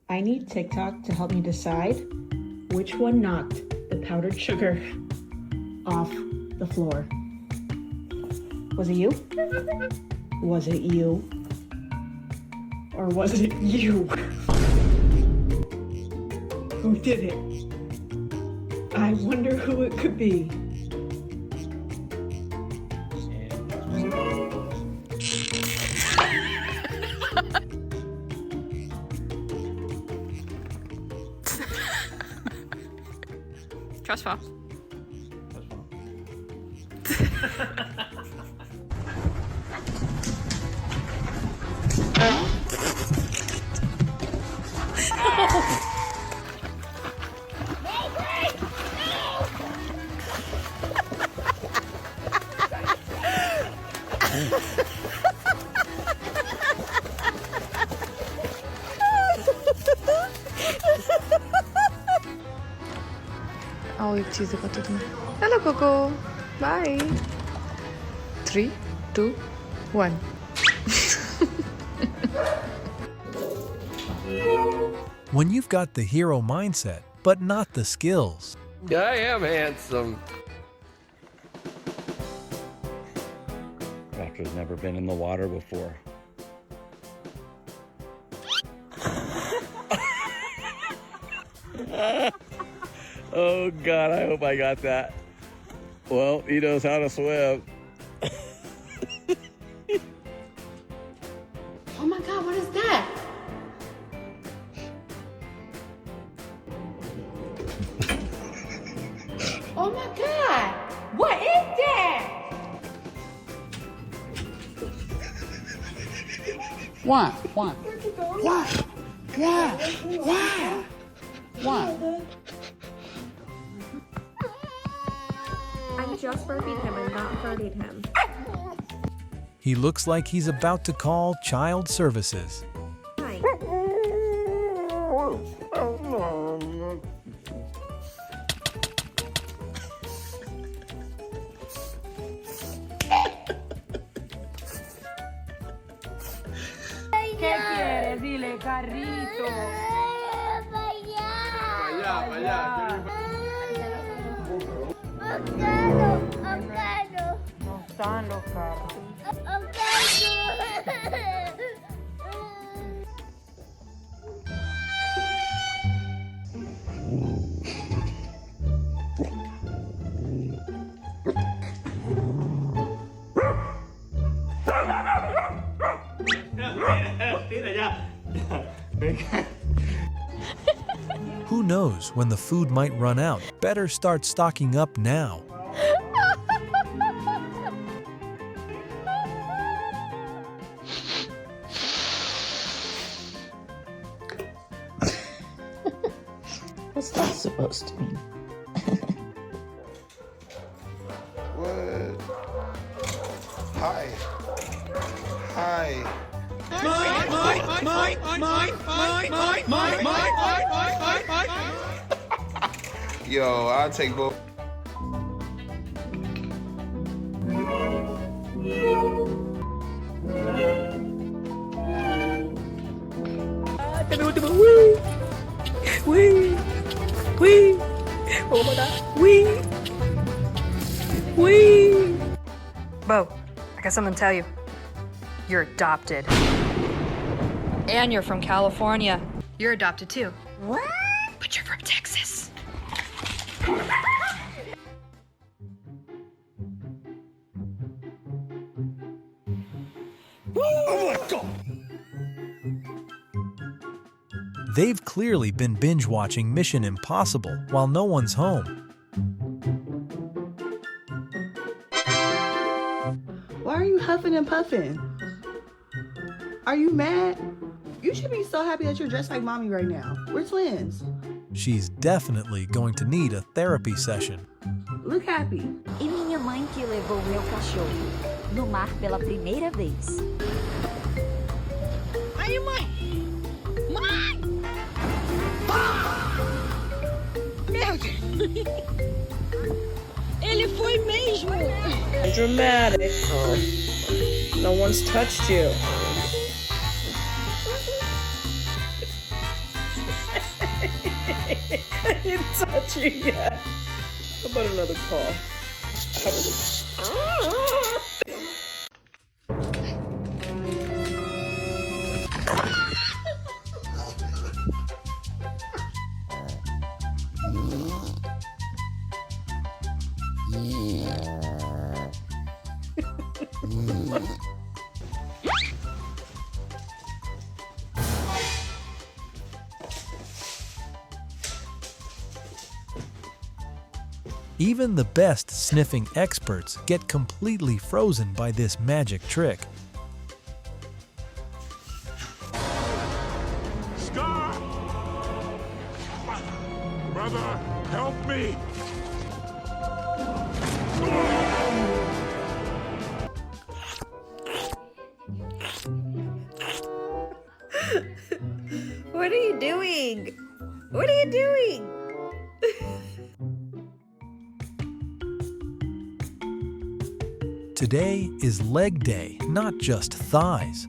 I need TikTok to help me decide which one knocked the powdered sugar off the floor. Was it you? Was it you? Or was it you? Who did it? I wonder who it could be. Trust fall. एक चीज दिखाता तुम्हें. Hello Coco. Bye. 3, 2, 1. When you've got the hero mindset, but not the skills. I am handsome. Raptor's never been in the water before. Oh God, I hope I got that. Well, he knows how to swim. Oh my God, what is that? Oh my God, what is that? Why? I'm just burping him, I'm not hurting him. He looks like he's about to call child services. Hi. ¿Qué quieres? Dile, carrito. Vaya. No están los carros. Who knows when the food might run out? Better start stocking up now. What's that supposed to mean? What? Hi. Yo, I'll take both. Wee! Oh my God! Wee! Bo, I got something to tell you. You're adopted. And you're from California. You're adopted too. What? But you're from Texas. Oh my God! They've clearly been binge watching Mission Impossible while no one's home. Why are you huffing and puffing? Are you mad? You should be so happy that you're dressed like mommy right now. We're twins. She's definitely going to need a therapy session. Look happy. E minha mãe que levou meu cachorro no mar pela primeira vez. Aí, mãe! Mãe! Meu Deus! Ele foi mesmo! Dramatic. No one's touched you. didn't touch you yet. How about another paw? Even the best sniffing experts get completely frozen by this magic trick. Stop! Brother, help me! What are you doing? What are you doing? Today is leg day, not just thighs.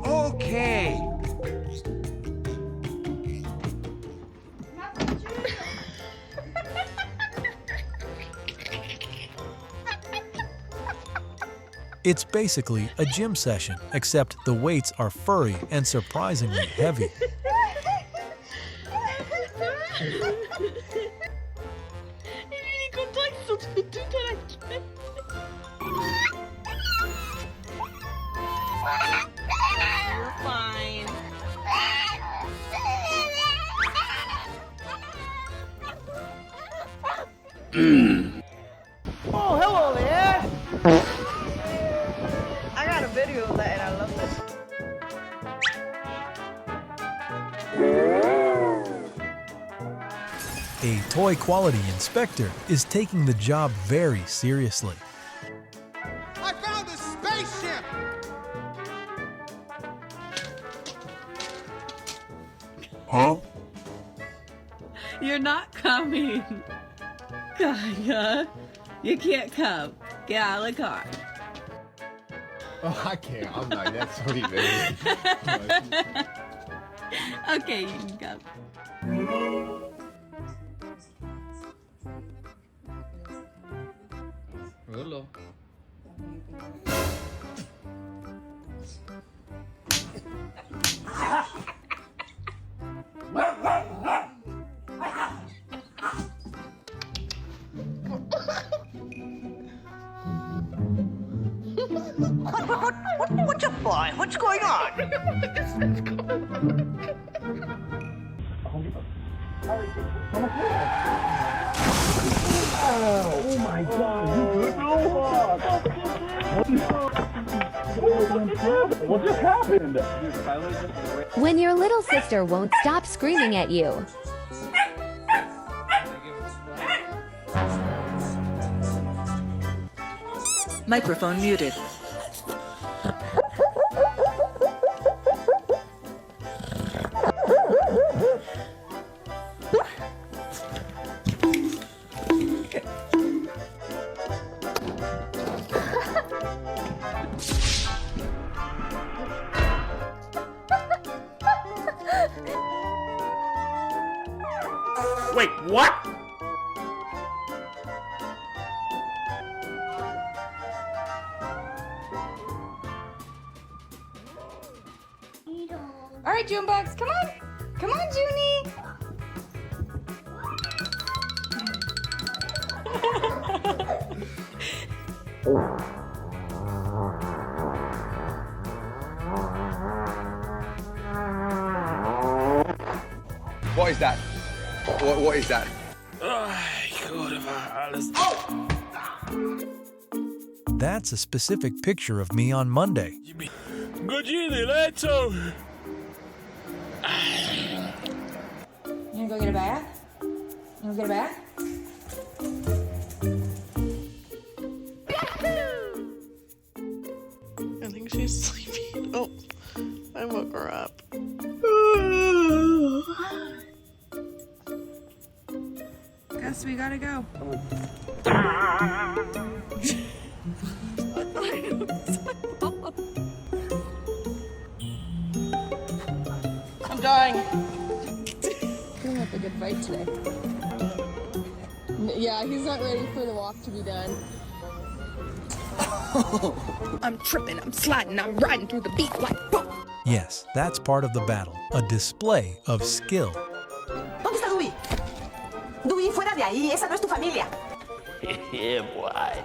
Okay. It's basically a gym session, except the weights are furry and surprisingly heavy. You're fine. Oh, hello there. I got a video of that and I love this. A toy quality inspector is taking the job very seriously. I found a spaceship! Huh? You're not coming. Kaya, you can't come. Get out of the car. Oh, I can't. I'm not that sweet, baby. Okay, you can come. Hello. What's up, boy? What's going on? Oh my God! What just happened? When your little sister won't stop screaming at you. Microphone muted. Wait, what? All right, Junebox, come on. Come on, Junie. What is that? What is that? That's a specific picture of me on Monday. Godziny, lecą! You wanna go get a bath? You wanna get a bath? I think she's sleeping. Oh, I woke her up. guess we gotta go. I'm dying. We're gonna have a good fight today. Yeah, he's not ready for the walk to be done. I'm tripping, I'm sliding, I'm riding through the beat like boom. Yes, that's part of the battle, a display of skill. ¿Dónde está Dewey? Dewey, fuera de ahí, esa no es tu familia. Yeah, boy.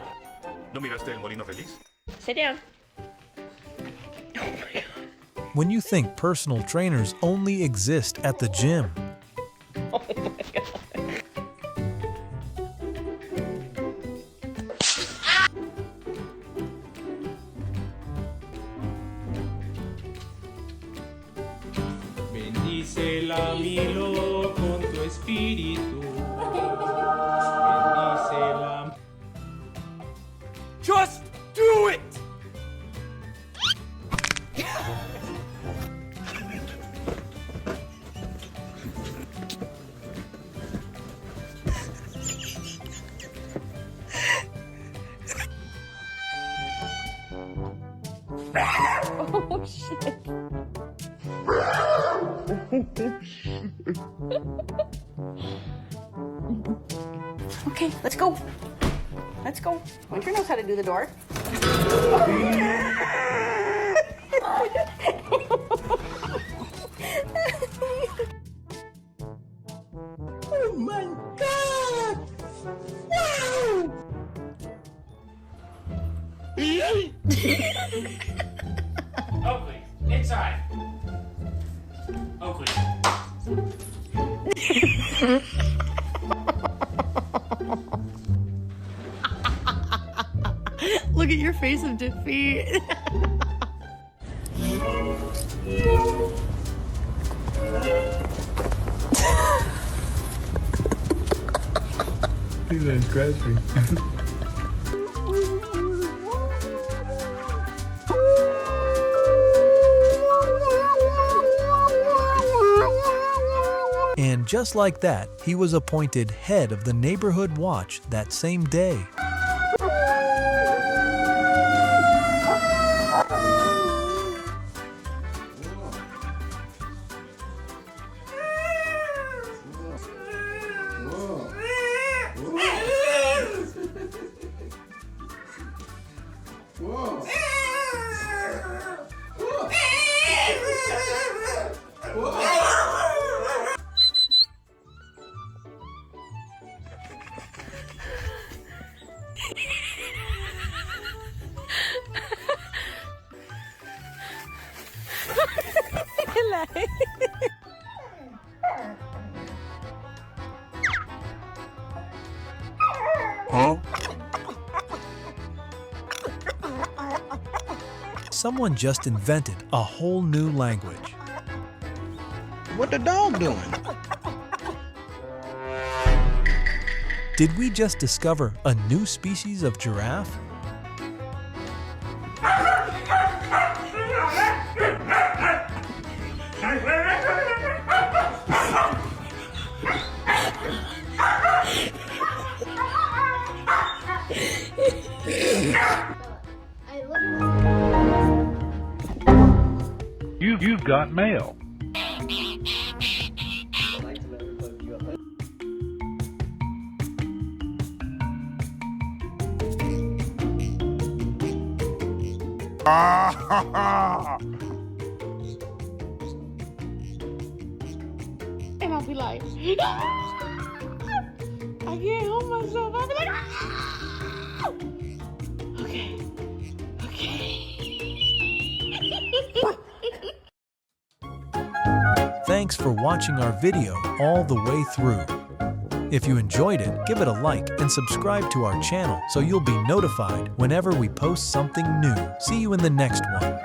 ¿No miraste el molino feliz? Sit down. When you think personal trainers only exist at the gym. Oh my God. Bendícela, Milo, con tu espíritu. Bendícela. Just do it! Oh, shit. Okay, let's go. Let's go. Winter knows how to do the door. Oh my God! Wow! Oakley, inside. Oakley. Look at your face of defeat. He's gonna scratch me. And just like that, he was appointed head of the neighborhood watch that same day. Huh? Someone just invented a whole new language. What the dog doing? Did we just discover a new species of giraffe? You've got mail. And I'll be like, I can't help myself. I'll be like, okay, okay. Thanks for watching our video all the way through. If you enjoyed it, give it a like and subscribe to our channel so you'll be notified whenever we post something new. See you in the next one.